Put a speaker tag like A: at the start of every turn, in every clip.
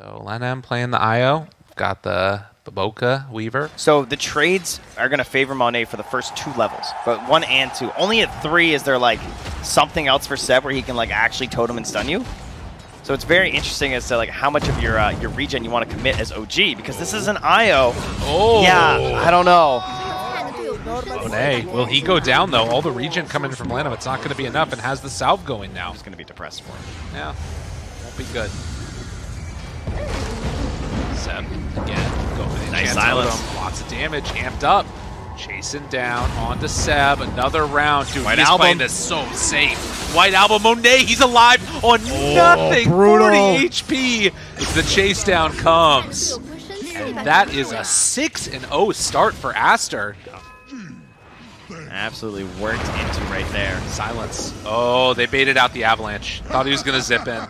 A: So Lenem playing the IO. Got the Boca Weaver.
B: So the trades are going to favor Monet for the first 2 levels, but 1 and 2. Only at 3 is there like something else for Seb where he can like actually totem and stun you. So it's very interesting as to like how much of your regen you want to commit as OG, because this is an IO.
A: Oh,
B: yeah, I don't know.
A: Monet, will he go down though? All the regen coming from Lenem, it's not going to be enough, and has the salve going now.
B: It's going to be depressed for him.
A: Yeah, won't be good. Seb again, go for the
B: nice silence.
A: Lots of damage, amped up. Chasing down onto Seb, another round. Dude,
B: White
A: he's
B: Album
A: playing this so safe. White Album, Monet, he's alive on nothing.
B: Brutal.
A: 40 HP. The chase down comes. And that is a 6-0 start for ASTER.
B: Absolutely worked into right there.
A: Silence. Oh, they baited out the avalanche. Thought he was going to zip in.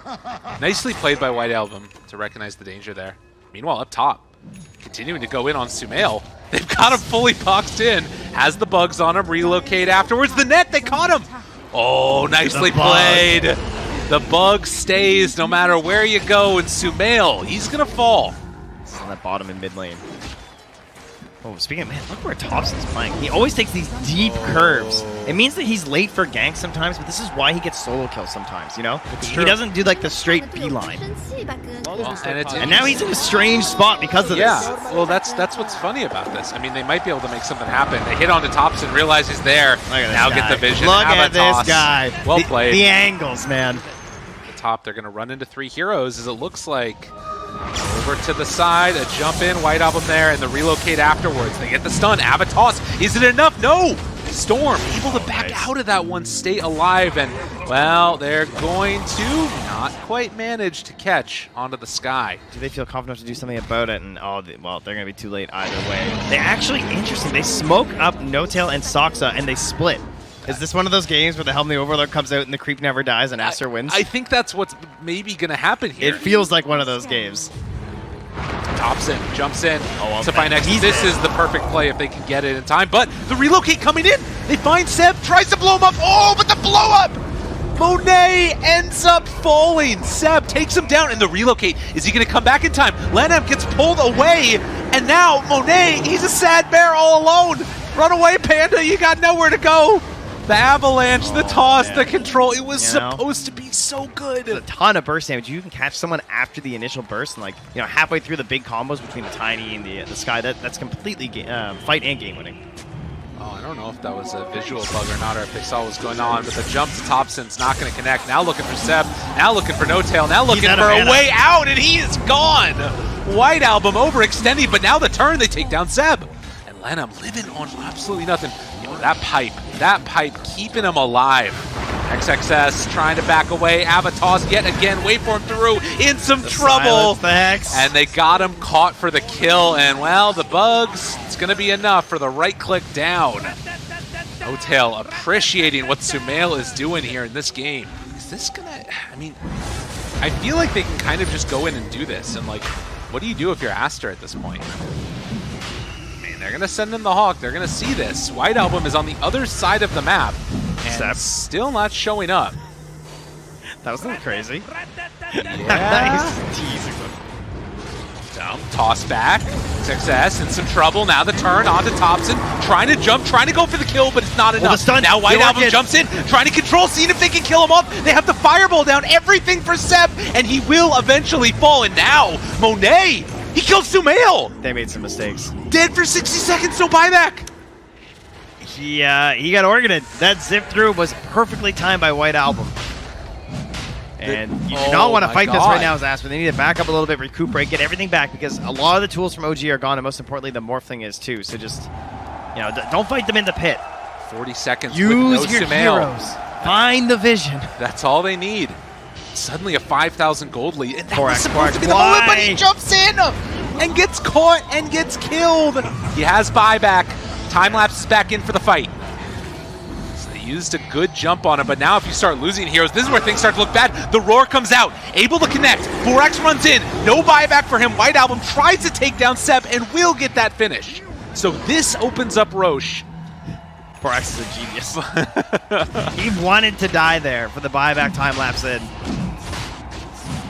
A: Nicely played by White Album to recognize the danger there. Meanwhile, up top, continuing to go in on Sumail. They've got him fully boxed in. Has the bugs on him. Relocate afterwards. The net, they caught him. Oh, nicely played. The bug stays no matter where you go. And Sumail, he's going to fall.
B: This is on that bottom and mid lane. Oh, speaking of, man, look where Thompson's playing. He always takes these deep curves. It means that he's late for ganks sometimes, but this is why he gets solo kills sometimes, you know? He doesn't do like the straight beeline. And now he's in a strange spot because of this.
A: Yeah, well, that's what's funny about this. I mean, they might be able to make something happen. They hit onto Thompson, realize he's there. Now get the vision.
B: Look at this guy.
A: Well played.
B: The angles, man.
A: At the top, they're going to run into 3 heroes, as it looks like. Over to the side, a jump in, White Album there, and the relocate afterwards. They get the stun. Avatos, is it enough? No! Storm able to back out of that one, stay alive, and, well, they're going to not quite manage to catch onto the sky.
B: Do they feel confident to do something about it? And, oh, well, they're going to be too late either way. They actually, interesting, they smoke up No-Tail and Soxa, and they split. Is this one of those games where the Helm of the Overlord comes out and the creep never dies and ASTER wins?
A: I think that's what's maybe going to happen here.
B: It feels like one of those games.
A: Thompson jumps in to find X. This is the perfect play if they can get it in time, but the relocate coming in. They find Seb, tries to blow him up. Oh, but the blow up! Monet ends up falling. Seb takes him down, and the relocate. Is he going to come back in time? Lenem gets pulled away, and now Monet, he's a sad bear all alone. Run away, Panda. You got nowhere to go. The avalanche, the toss, the control. It was supposed to be so good.
B: There's a ton of burst damage. You can catch someone after the initial burst, and like halfway through the big combos between the Tiny and the Sky. That's completely fight and game winning.
A: Oh, I don't know if that was a visual bug or not, or if they saw what was going on, but the jump to Thompson's not going to connect. Now looking for Seb, now looking for No-Tail, now looking for a way out, and he is gone. White Album overextending, but now the turn, they take down Seb. And Lenem living on absolutely nothing. That pipe keeping him alive. XXS trying to back away. Avatos yet again, wait for him through, in some trouble. And they got him caught for the kill, and well, the bugs, it's gonna be enough for the right click down. No-Tail appreciating what Sumail is doing here in this game. Is this gonna, I mean, I feel like they can kind of just go in and do this, and like, what do you do if you're ASTER at this point? They're going to send in the Hawk. They're going to see this. White Album is on the other side of the map and still not showing up.
B: That was a little crazy.
A: Yeah.
B: He's teasing them.
A: Down, toss back. Success, in some trouble. Now the turn onto Thompson. Trying to jump, trying to go for the kill, but it's not enough. Now White Album jumps in, trying to control, seeing if they can kill him off. They have the fireball down, everything for Seb, and he will eventually fall. And now, Monet, he killed Sumail!
B: They made some mistakes.
A: Dead for 60 seconds, no buyback!
B: He got organized. That zip through was perfectly timed by White Album. And you do not want to fight this right now as ASTER. They need to back up a little bit, recuperate, get everything back, because a lot of the tools from OG are gone, and most importantly, the morph thing is too. So just, don't fight them in the pit.
A: 40 seconds
B: Use
A: with
B: your heroes. Find the vision.
A: That's all they need. Suddenly a 5,000 gold lead, and that was
B: Korak,
A: supposed to be the moment, but he jumps in and gets caught and gets killed. He has buyback. Time-lapse is back in for the fight. So they used a good jump on him, but now if you start losing heroes, this is where things start to look bad. The roar comes out, able to connect. 4X runs in, no buyback for him. White Album tries to take down Seb and will get that finish. So this opens up Roche.
B: 4X is a genius. He wanted to die there for the buyback time-lapse in.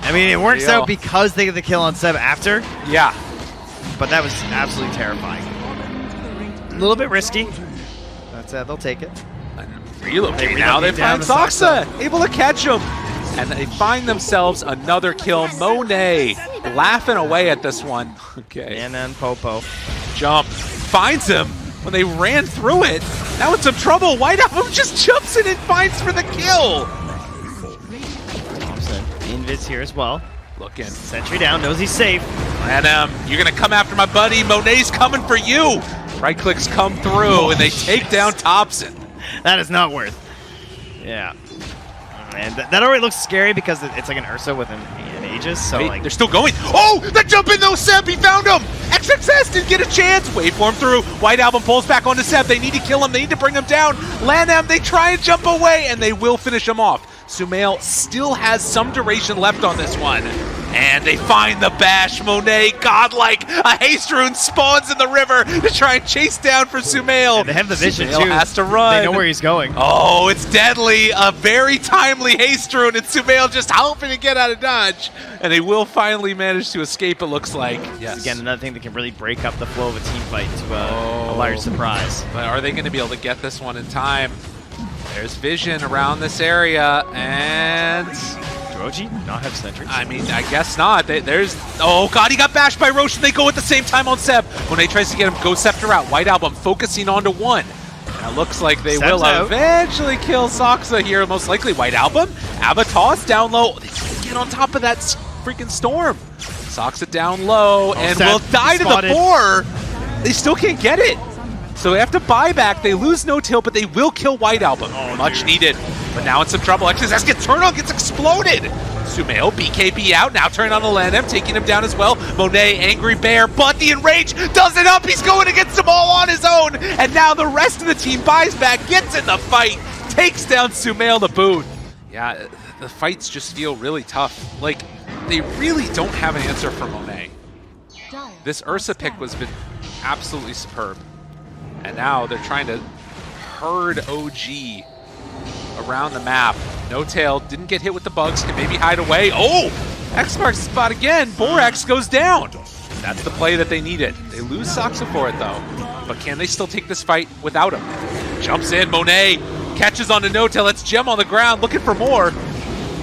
B: I mean, it works out because they get the kill on Seb after.
A: Yeah.
B: But that was absolutely terrifying. A little bit risky. That's they'll take it.
A: Relocate now. They find Soxa, able to catch him. And they find themselves another kill. Monet laughing away at this one. Okay.
B: And then Popo.
A: Jump. Finds him when they ran through it. Now in some trouble. White Album just jumps in and finds for the kill.
B: Thompson. Invis here as well.
A: Looking.
B: Sentry down. Knows he's safe.
A: And you're going to come after my buddy. Monet's coming for you. Right clicks come through and they take down Thompson.
B: That is not worth. Yeah. And that already looks scary because it's like an Ursa with an Aegis, so
A: wait,
B: like...
A: They're still going. Oh, the jump in though, Seb, he found him! XXS didn't get a chance. Waveform through. White Album pulls back onto Seb. They need to kill him. They need to bring him down. Lanham, they try and jump away, and they will finish him off. Sumail still has some duration left on this one. And they find the bash. Monet, godlike. A haste rune spawns in the river to try and chase down for Sumail.
B: And they have the vision,
A: Sumail
B: too.
A: has to run.
B: They know where he's going.
A: Oh, it's deadly. A very timely haste rune, and Sumail just hoping to get out of dodge. And they will finally manage to escape, it looks like. Yes.
B: Again, another thing that can really break up the flow of a team fight to a large surprise.
A: But are they going to be able to get this one in time? There's vision around this area, and...
B: Roji not have sentry?
A: I mean, I guess not. There's... Oh, God, he got bashed by Roche, and they go at the same time on Seb. When they tries to get him, go Scepter out. White Album focusing onto one. And it looks like they will eventually kill Soxa here, most likely. White Album, Avatos down low. They can't get on top of that freaking storm. Soxa down low, and will die to the boar. They still can't get it. So they have to buy back. They lose no tail, but they will kill White Album. Much needed. But now in some trouble. XSS gets turned on, gets exploded. Sumail, BKB out. Now turn on the Lanham, taking him down as well. Monet, Angry Bear, but the Enrage does it up. He's going against them all on his own. And now the rest of the team buys back, gets in the fight, takes down Sumail to boot. Yeah, the fights just feel really tough. Like, they really don't have an answer for Monet. This Ursa pick has been absolutely superb. And now they're trying to herd OG around the map. No tail, didn't get hit with the bugs, can maybe hide away. Oh! X marks the spot again. Borax goes down. That's the play that they needed. They lose Soxa for it though. But can they still take this fight without him? Jumps in, Monet catches onto No Tail. It's Gem on the ground, looking for more.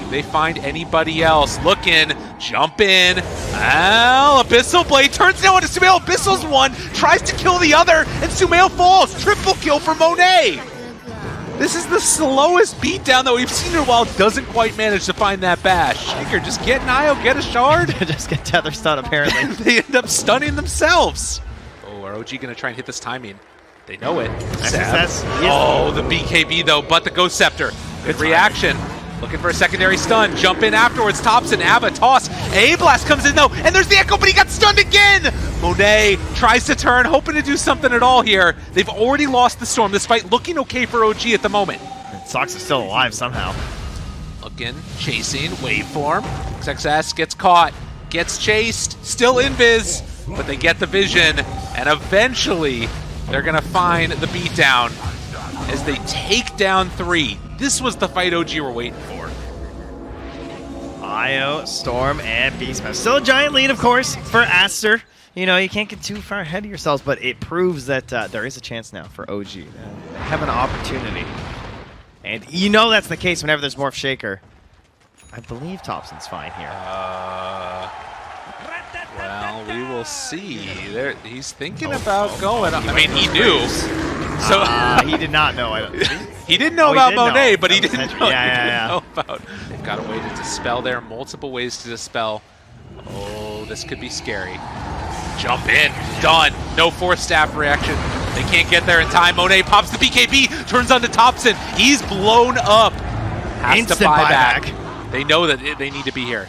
A: They find anybody else looking, jump in. Abyssal Blade turns now into Sumail. Abyssal's one, tries to kill the other, and Sumail falls. Triple kill for Monet. This is the slowest beatdown that we've seen in a while. Doesn't quite manage to find that bash. Shaker, just get an IO, get a shard.
B: Just get tether stun, apparently.
A: They end up stunning themselves. Oh, are OG going to try and hit this timing? They know it. Oh, the BKB though, but the Ghost Scepter. Good reaction. Looking for a secondary stun. Jump in afterwards. Thompson, Ava, toss. A-Blast comes in though, and there's the Echo, but he got stunned again! Monet tries to turn, hoping to do something at all here. They've already lost the storm. This fight looking okay for OG at the moment.
B: Sox is still alive somehow.
A: Looking, chasing, waveform. XXS gets caught, gets chased, still invis, but they get the vision, and eventually they're gonna find the beatdown as they take down 3. This was the fight OG were waiting for.
B: IO, Storm, and Beastman. Still a giant lead, of course, for Aster. You know, you can't get too far ahead of yourselves, but it proves that there is a chance now for OG. They have an opportunity. And you know that's the case whenever there's Morph Shaker. I believe Thompson's fine here.
A: Well, we will see. He's thinking about going. I mean, he knew. So
B: he did not know.
A: He didn't know about Monet, but he didn't know,
B: know
A: about. They've got a way to dispel there. Multiple ways to dispel. Oh, this could be scary. Jump in. Done. No Force Staff reaction. They can't get there in time. Monet pops the BKB. Turns onto Thompson. He's blown up. Has
B: Instant
A: to buy
B: buyback.
A: back. They know that they need to be here.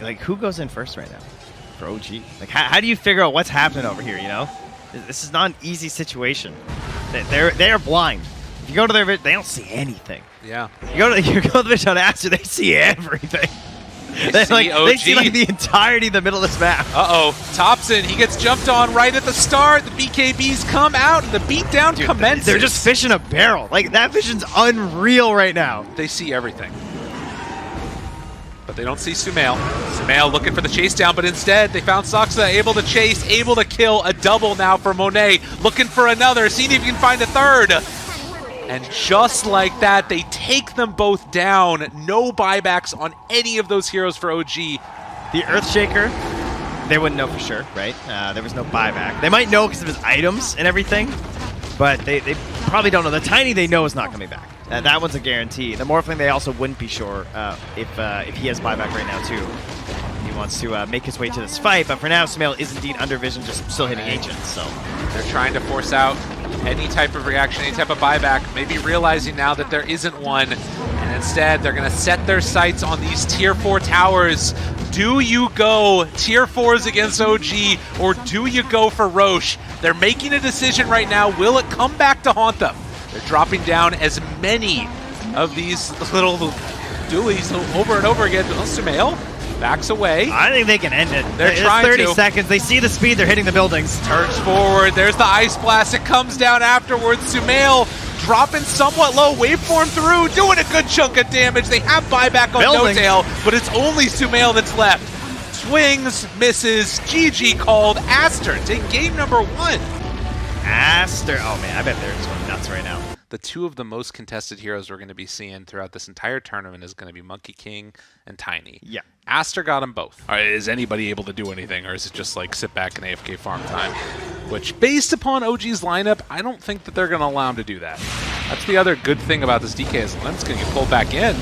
B: Like, who goes in first right now for OG? Like, how do you figure out what's happening over here, you know? This is not an easy situation. They are blind. If you go to their vid, they don't see anything.
A: Yeah.
B: You go to the vid on Aster, they see everything. They see like the entirety of the middle of this map.
A: Uh-oh. Thompson, he gets jumped on right at the start. The BKBs come out and the beatdown commences.
B: They're just fishing a barrel. Like, that vision's unreal right now.
A: They see everything. but they don't see Sumail. Sumail looking for the chase down, but instead they found Saksa, able to chase, able to kill. A double now for Monet, looking for another, seeing if he can find a third. And just like that, they take them both down. No buybacks on any of those heroes for OG.
B: The Earthshaker, they wouldn't know for sure, right? There was no buyback. They might know because of his items and everything, but they probably don't know. The Tiny they know is not coming back. That one's a guarantee. The Morphling they also wouldn't be sure if he has buyback right now too. He wants to make his way to this fight, but for now, Sumail is indeed under vision, just still hitting Ancients. So
A: they're trying to force out any type of reaction, any type of buyback, maybe realizing now that there isn't one, and instead they're going to set their sights on these tier 4 towers. Do you go tier 4s against OG, or do you go for Roche? They're making a decision right now. Will it come back to haunt them? They're dropping down as many of these little dualies over and over again. Sumail backs away.
B: I think they can end it.
A: They're trying
B: 30
A: to.
B: seconds. They see the speed. They're hitting the buildings.
A: Turns forward. There's the Ice Blast. It comes down afterwards. Sumail dropping somewhat low. Waveform through. Doing a good chunk of damage. They have buyback on No-Tail, but it's only Sumail that's left. Swings, misses. GG called. ASTER take game number 1.
B: ASTER. Oh man, I bet they're just going nuts right now.
A: The two of the most contested heroes we're going to be seeing throughout this entire tournament is going to be Monkey King and Tiny.
B: Yeah.
A: ASTER got them both. All right, is anybody able to do anything, or is it just like sit back and AFK farm time? Which, based upon OG's lineup, I don't think that they're going to allow him to do that. That's the other good thing about this DK is Lem's going to get pulled back in.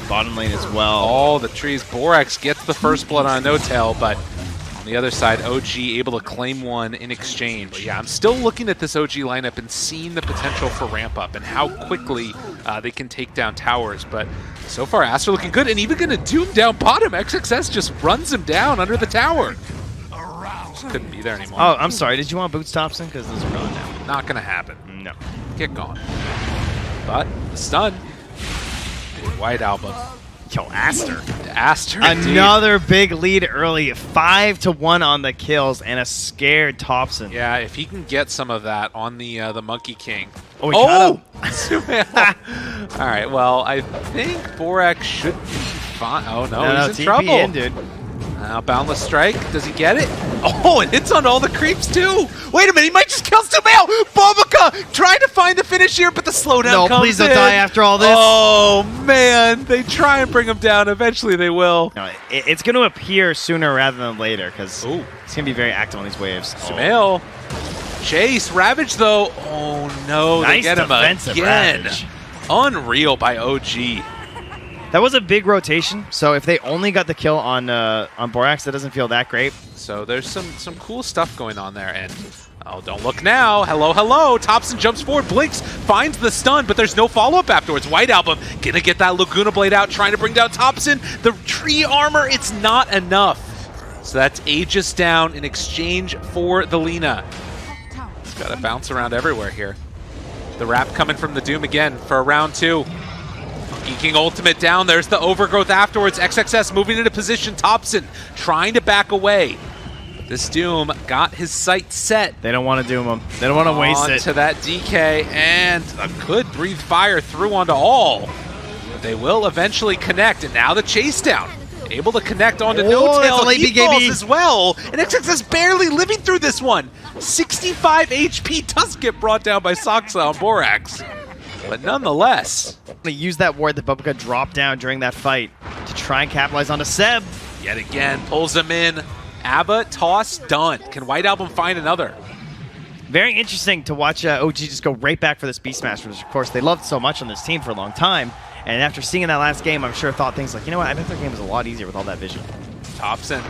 B: Bottom lane as well.
A: All the trees. Borax gets the first blood on No-Tail, but on the other side, OG able to claim one in exchange. But yeah, I'm still looking at this OG lineup and seeing the potential for ramp up and how quickly they can take down towers. But so far, ASTER looking good, and even going to doom down bottom. XXS just runs him down under the tower. Just couldn't be there anymore.
B: Oh, I'm sorry. Did you want Boots Thompson? Because those are gone now.
A: Not going to happen.
B: No.
A: Get gone. But the stun. White Album.
B: Yo, ASTER.
A: ASTER,
B: another big lead early. 5-1 on the kills and a scared Thompson.
A: Yeah, if he can get some of that on the Monkey King.
B: Oh, he got
A: him. All right, well, I think Borax should be fine. Oh, no, he's in trouble.
B: In, dude.
A: Now, Boundless Strike. Does he get it? Oh, it hits on all the creeps, too. Wait a minute, he might just kill Sumail. Bobica trying to find the finish here, but the slowdown comes in.
B: No, please don't die after all this.
A: Oh, man. They try and bring him down. Eventually, they will.
B: No, it's going to appear sooner rather than later, because it's going to be very active on these waves.
A: Sumail. Chase. Ravage, though. Oh, no.
B: Nice
A: they get him again.
B: Ravage.
A: Unreal by OG.
B: That was a big rotation, so if they only got the kill on Borax, that doesn't feel that great.
A: So there's some cool stuff going on there, and oh, don't look now. Hello, hello. Thompson jumps forward, blinks, finds the stun, but there's no follow-up afterwards. White Album gonna get that Laguna Blade out, trying to bring down Thompson. The tree armor, it's not enough. So that's Aegis down in exchange for the Lina. It's gotta bounce around everywhere here. The wrap coming from the Doom again for a round 2. King ultimate down. There's the overgrowth afterwards. XXS moving into position. Thompson trying to back away. But this Doom got his sight set.
B: They don't want to doom him. They don't want to waste it.
A: To that DK, and a good breathe fire through onto all. But they will eventually connect, and now the chase down. Able to connect onto No-Tail. He falls as well. And XXS barely living through this one. 65 HP does get brought down by Saksa on Borax. But nonetheless,
B: they use that ward that Bobica dropped down during that fight to try and capitalize onto Seb.
A: Yet again, pulls him in. Abba, toss, done. Can White Album find another?
B: Very interesting to watch OG just go right back for this Beast Smash, which of course they loved so much on this team for a long time. And after seeing that last game, I'm sure thought things like, you know what, I bet their game was a lot easier with all that vision.
A: Thompson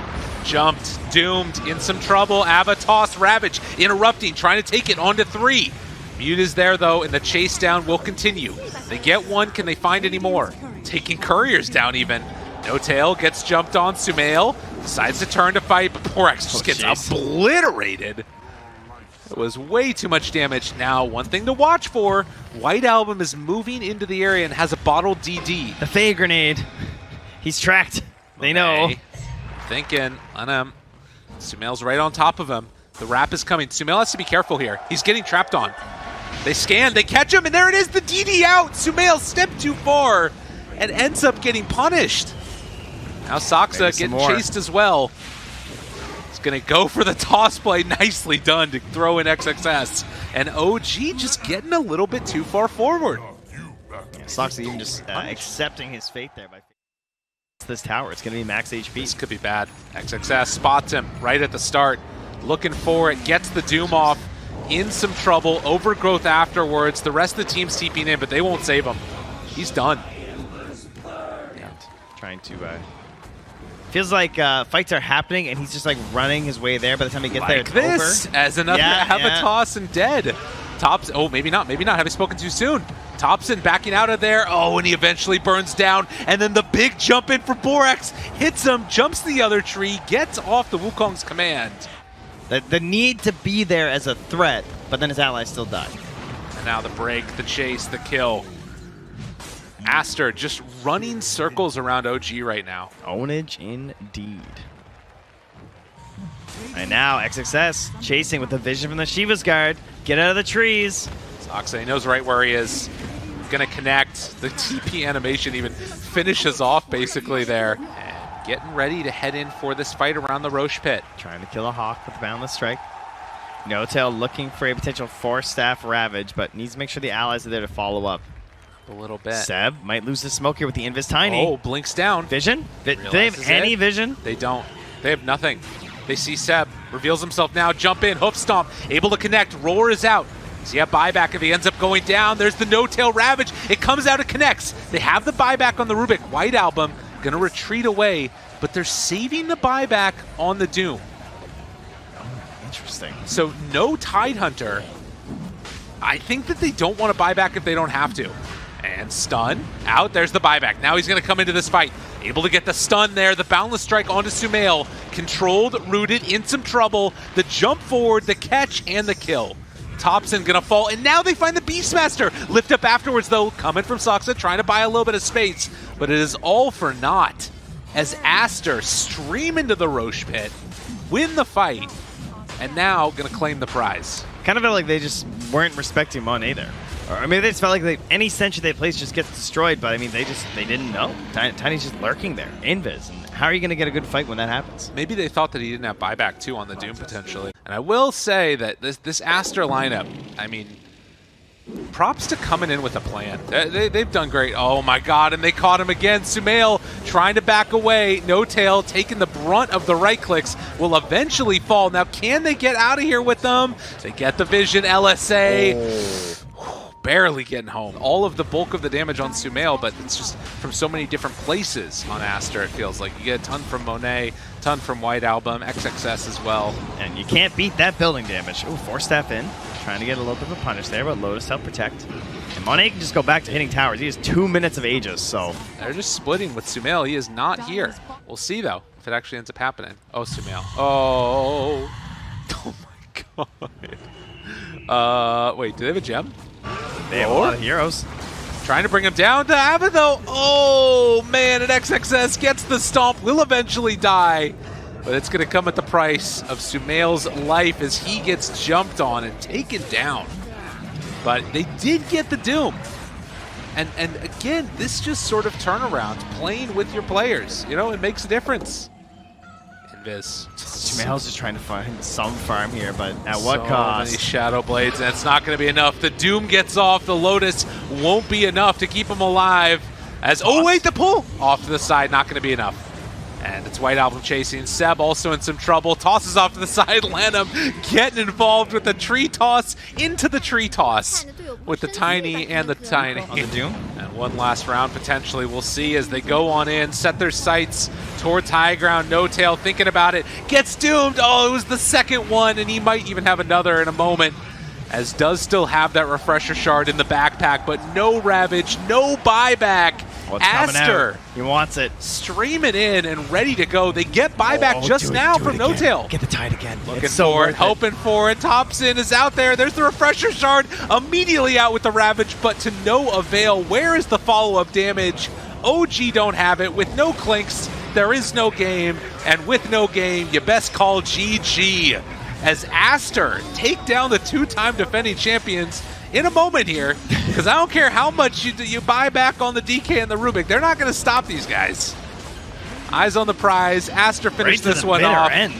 A: jumped, doomed, in some trouble. Abba, toss, Ravage, interrupting, trying to take it onto 3. Mute is there, though, and the chase down will continue. They get one. Can they find any more? Taking couriers down, even. No-Tail gets jumped on. Sumail decides to turn to fight, but Borax just gets obliterated. It was way too much damage. Now, one thing to watch for, White Album is moving into the area and has a bottled DD.
B: The Faye grenade. He's tracked. They know.
A: Thinking on him. Sumail's right on top of him. The wrap is coming. Sumail has to be careful here. He's getting trapped on. They scan, they catch him, and there it is, the DD out. Sumail stepped too far and ends up getting punished. Now Saksa getting chased as well. He's going to go for the toss play. Nicely done to throw in XXS. And OG just getting a little bit too far forward.
B: Yeah, Saksa even just accepting his fate there by this tower. It's going to be max HP.
A: This could be bad. XXS spots him right at the start. Looking for it. Gets the Doom off. In some trouble. Overgrowth afterwards. The rest of the team's TPing in, but they won't save him. He's done.
B: And trying to... feels like fights are happening, and he's just like running his way there. By the time he gets there, it's over.
A: As another Avatos and dead. Tops. Oh, maybe not. Maybe not. Having spoken too soon. Thompson backing out of there. Oh, and he eventually burns down. And then the big jump in for Borax. Hits him, jumps the other tree, gets off the Wukong's command.
B: The need to be there as a threat, but then his allies still die.
A: And now the break, the chase, the kill. ASTER just running circles around OG right now.
B: Ownage indeed. And now XXS chasing with the vision from the Shiva's Guard. Get out of the trees.
A: Saksa, he knows right where he is. Gonna connect. The TP animation even finishes off basically there. And getting ready to head in for this fight around the Roche pit.
B: Trying to kill a Hawk with the Boundless Strike. No-Tail looking for a potential 4-staff Ravage, but needs to make sure the allies are there to follow up.
A: A little bit.
B: Seb might lose the smoke here with the Invis Tiny.
A: Oh, blinks down.
B: Vision? Do they have any vision?
A: They don't. They have nothing. They see Seb. Reveals himself now. Jump in. Hoof stomp. Able to connect. Roar is out. So yeah, buyback if he ends up going down. There's the No-Tail Ravage. It comes out. It connects. They have the buyback on the Rubik. White Album going to retreat away, but they're saving the buyback on the Doom.
B: Interesting.
A: So no Tidehunter. I think that they don't want to buy back if they don't have to. And stun out. There's the buyback. Now he's going to come into this fight. Able to get the stun there. The Boundless Strike onto Sumail. Controlled, rooted, in some trouble. The jump forward, the catch, and the kill. Thompson going to fall. And now they find the Beastmaster. Lift up afterwards, though. Coming from Saksa, trying to buy a little bit of space. But it is all for naught. As ASTER stream into the Roche pit. Win the fight. And now going to claim the prize.
B: Kind of felt like they just weren't respecting Monet there. Or, I mean, they just felt like any sentry they placed just gets destroyed, but I mean, they didn't know. Tiny's just lurking there. Invis. And how are you going to get a good fight when that happens?
A: Maybe they thought that he didn't have buyback too on the Doom potentially. And I will say that this ASTER lineup, I mean, props to coming in with a plan. They've done great. Oh my god, and they caught him again. Sumail trying to back away. No-Tail taking the brunt of the right clicks, will eventually fall. Now can they get out of here with them? They get the vision, LSA. Oh. Barely getting home. All of the bulk of the damage on Sumail, but it's just from so many different places on ASTER, it feels like. You get a ton from Monet, ton from White Album, XXS as well.
B: And you can't beat that building damage. Ooh, 4-staff in. Trying to get a little bit of a punish there, but Lotus help protect. And Monet can just go back to hitting towers. He has 2 minutes of Aegis, so...
A: They're just splitting with Sumail. He is not here. We'll see, though, if it actually ends up happening. Oh, Sumail. Oh. Oh, my God. Wait, do they have a gem?
B: They have a lot of heroes.
A: Trying to bring him down to have it, though. Oh, man, and XXS gets the stomp. Will eventually die. But it's going to come at the price of Sumail's life as he gets jumped on and taken down. But they did get the Doom. And again, this just sort of turnaround, playing with your players. You know, it makes a difference. Invis.
B: Sumail's just trying to find some farm here, but at what cost?
A: So many Shadow Blades, and it's not going to be enough. The Doom gets off. The Lotus won't be enough to keep him alive. As oh wait, the pull off to the side, not going to be enough. And it's White Album chasing. Seb also in some trouble. Tosses off to the side. Lanham getting involved with the tree toss into the tree toss with the Tiny and the Tiny.
B: On the Doom.
A: And one last round potentially. We'll see as they go on in, set their sights towards high ground. No-Tail thinking about it. Gets doomed. Oh, it was the second one, and he might even have another in a moment. As does still have that refresher shard in the backpack, but no Ravage, no buyback.
B: What's ASTER, he wants it.
A: Stream it in and ready to go. They get buyback just now from No-Tail.
B: Get the tide again.
A: Looking for it, hoping for it. Thompson is out there. There's the refresher shard. Immediately out with the Ravage, but to no avail. Where is the follow-up damage? OG don't have it. With no clinks, there is no game. And with no game, you best call GG. As ASTER take down the two-time defending champions in a moment here, because I don't care how much you buy back on the DK and the Rubik, they're not going to stop these guys. Eyes on the prize. Aster finished this one off and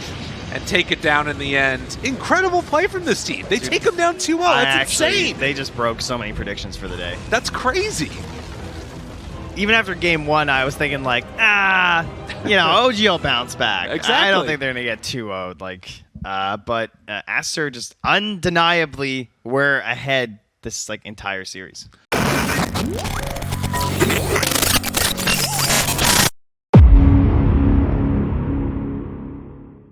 A: take it down in the end. Incredible play from this team. They take them down 2-0. That's insane.
B: They just broke so many predictions for the day.
A: That's crazy.
B: Even after game 1, I was thinking like, OG will bounce back.
A: Exactly.
B: I don't think they're gonna get 2-0'd. But Aster just undeniably were ahead this entire series.